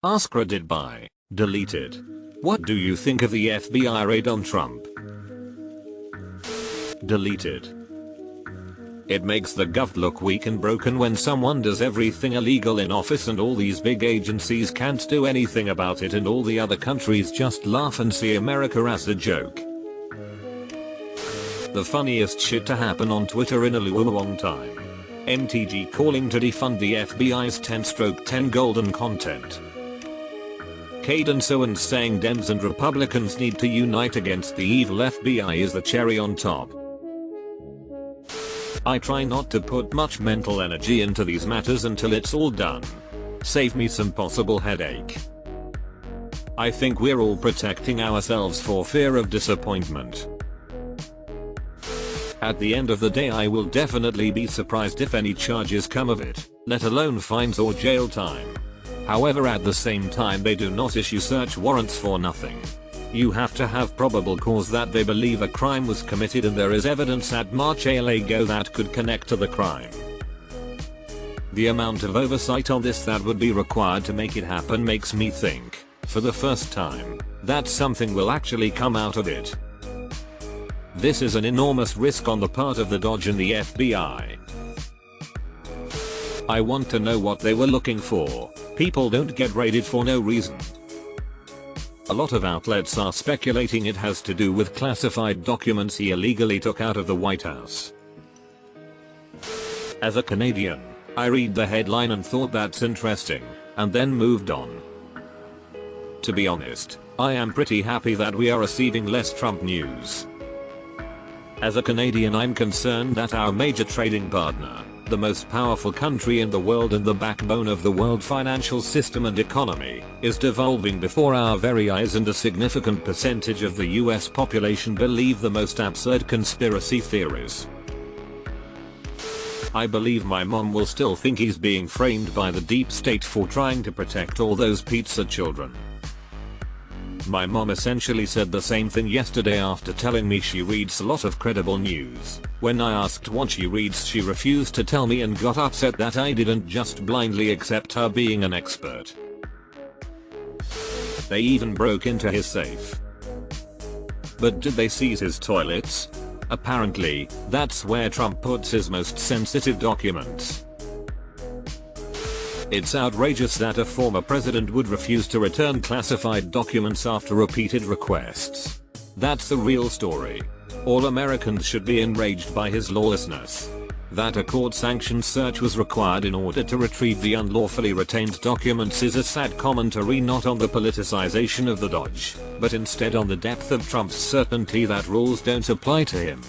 AskReddit by deleted. What do you think of the FBI raid on Trump? Deleted. It makes the gov look weak and broken when someone does everything illegal in office and all these big agencies can't do anything about it and all the other countries just laugh and see America as a joke. The funniest shit to happen on Twitter in a long time. MTG calling to defund the FBI's 10/10 golden content. Cadence Owens saying Dems and Republicans need to unite against the evil FBI is the cherry on top. I try not to put much mental energy into these matters until it's all done. Save me some possible headache. I think we're all protecting ourselves for fear of disappointment. At the end of the day, I will definitely be surprised if any charges come of it, let alone fines or jail time. However, at the same time, they do not issue search warrants for nothing. You have to have probable cause that they believe a crime was committed and there is evidence at Mar-a-Lago that could connect to the crime. The amount of oversight on this that would be required to make it happen makes me think, for the first time, that something will actually come out of it. This is an enormous risk on the part of the Dodge and the FBI. I want to know what they were looking for. People don't get raided for no reason. A lot of outlets are speculating it has to do with classified documents he illegally took out of the White House. As a Canadian, I read the headline and thought that's interesting, and then moved on. To be honest, I am pretty happy that we are receiving less Trump news. As a Canadian, I'm concerned that our major trading partner, the most powerful country in the world and the backbone of the world financial system and economy, is devolving before our very eyes, and a significant percentage of the US population believe the most absurd conspiracy theories. I believe my mom will still think he's being framed by the deep state for trying to protect all those pizza children. My mom essentially said the same thing yesterday after telling me she reads a lot of credible news. When I asked what she reads, she refused to tell me and got upset that I didn't just blindly accept her being an expert. They even broke into his safe. But did they seize his toilets? Apparently, that's where Trump puts his most sensitive documents. It's outrageous that a former president would refuse to return classified documents after repeated requests. That's the real story. All Americans should be enraged by his lawlessness. That a court-sanctioned search was required in order to retrieve the unlawfully retained documents is a sad commentary not on the politicization of the Dodge, but instead on the depth of Trump's certainty that rules don't apply to him.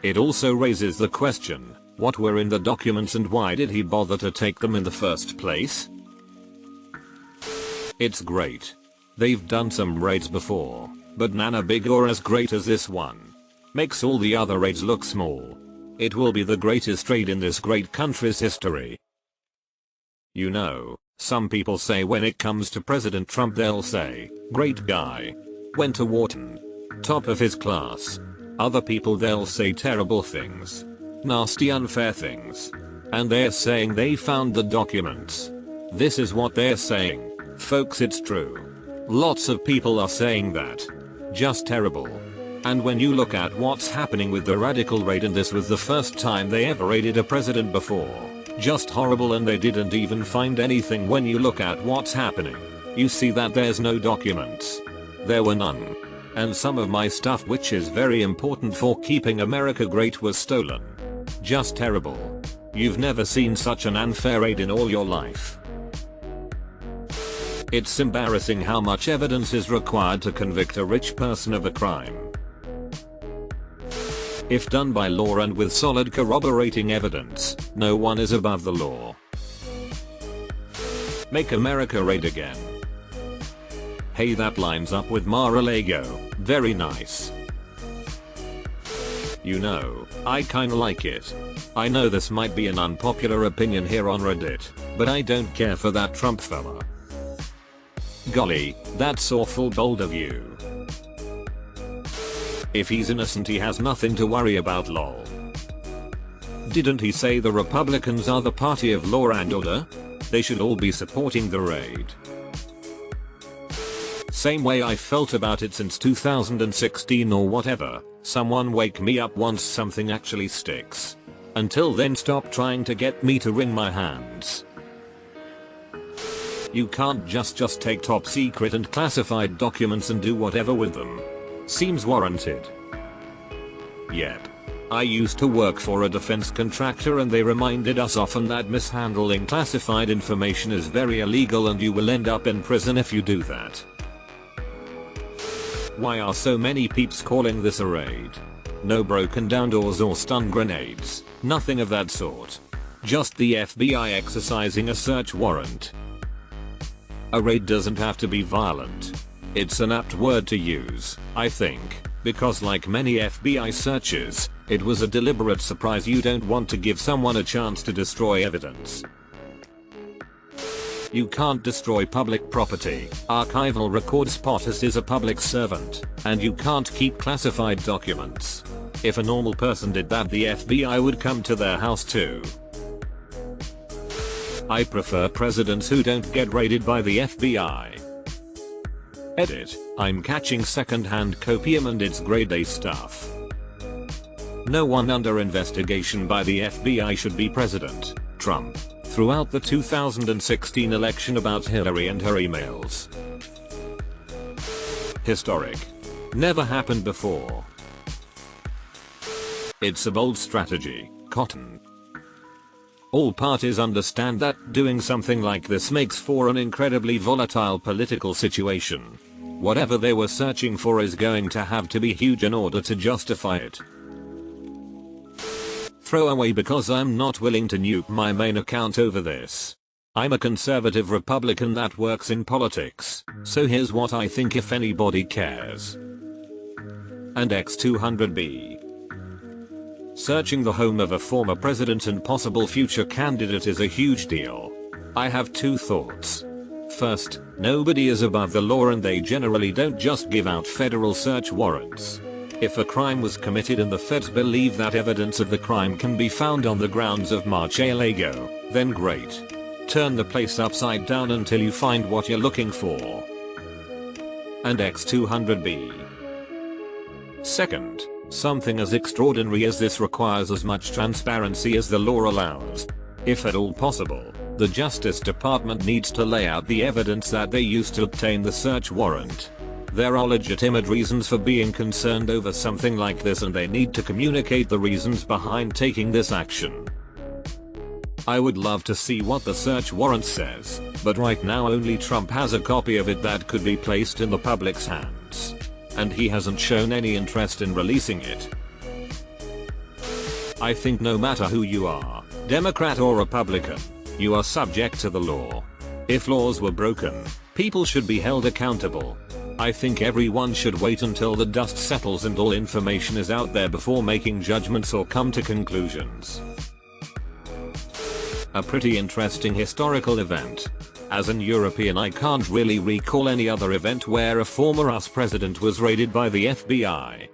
It also raises the question, what were in the documents and why did he bother to take them in the first place? It's great. They've done some raids before, but none big or as great as this one. Makes all the other raids look small. It will be the greatest raid in this great country's history. You know, some people say when it comes to President Trump they'll say, great guy. Went to Wharton. Top of his class. Other people they'll say terrible things. Nasty unfair things. And they're saying they found the documents. This is what they're saying. Folks, it's true. Lots of people are saying that. Just terrible. And when you look at what's happening with the radical raid, and this was the first time they ever raided a president before. Just horrible, and they didn't even find anything. When you look at what's happening, you see that there's no documents. There were none. And some of my stuff, which is very important for keeping America great, was stolen. Just terrible. You've never seen such an unfair raid in all your life. It's embarrassing how much evidence is required to convict a rich person of a crime. If done by law and with solid corroborating evidence, no one is above the law. Make America great again. Hey, that lines up with Mar-a-Lago. Very nice. You know, I kinda like it. I know this might be an unpopular opinion here on Reddit, but I don't care for that Trump fella. Golly, that's awful bold of you. If he's innocent, he has nothing to worry about, lol. Didn't he say the Republicans are the party of law and order? They should all be supporting the raid. Same way I felt about it since 2016 or whatever. Someone wake me up once something actually sticks. Until then, stop trying to get me to wring my hands. You can't just take top secret and classified documents and do whatever with them. Seems warranted. Yep. I used to work for a defense contractor and they reminded us often that mishandling classified information is very illegal and you will end up in prison if you do that. Why are so many peeps calling this a raid? No broken down doors or stun grenades, nothing of that sort. Just the FBI exercising a search warrant. A raid doesn't have to be violent. It's an apt word to use, I think, because like many FBI searches, it was a deliberate surprise. You don't want to give someone a chance to destroy evidence. You can't destroy public property. Archival records POTUS is a public servant, and you can't keep classified documents. If a normal person did that, the FBI would come to their house too. I prefer presidents who don't get raided by the FBI. Edit. I'm catching second-hand copium and it's grade A stuff. No one under investigation by the FBI should be President Trump throughout the 2016 election about Hillary and her emails. Historic. Never happened before. It's a bold strategy, Cotton. All parties understand that doing something like this makes for an incredibly volatile political situation. Whatever they were searching for is going to have to be huge in order to justify it. Throw away because I'm not willing to nuke my main account over this. I'm a conservative Republican that works in politics, so here's what I think if anybody cares. And X200B. Searching the home of a former president and possible future candidate is a huge deal. I have two thoughts. First, nobody is above the law and they generally don't just give out federal search warrants. If a crime was committed and the feds believe that evidence of the crime can be found on the grounds of Mar-a-Lago, then great. Turn the place upside down until you find what you're looking for. And X200B. Second, something as extraordinary as this requires as much transparency as the law allows. If at all possible, the Justice Department needs to lay out the evidence that they used to obtain the search warrant. There are legitimate reasons for being concerned over something like this and they need to communicate the reasons behind taking this action. I would love to see what the search warrant says, but right now only Trump has a copy of it that could be placed in the public's hands. And he hasn't shown any interest in releasing it. I think no matter who you are, Democrat or Republican, you are subject to the law. If laws were broken, people should be held accountable. I think everyone should wait until the dust settles and all information is out there before making judgments or come to conclusions. A pretty interesting historical event. As an European, I can't really recall any other event where a former US president was raided by the FBI.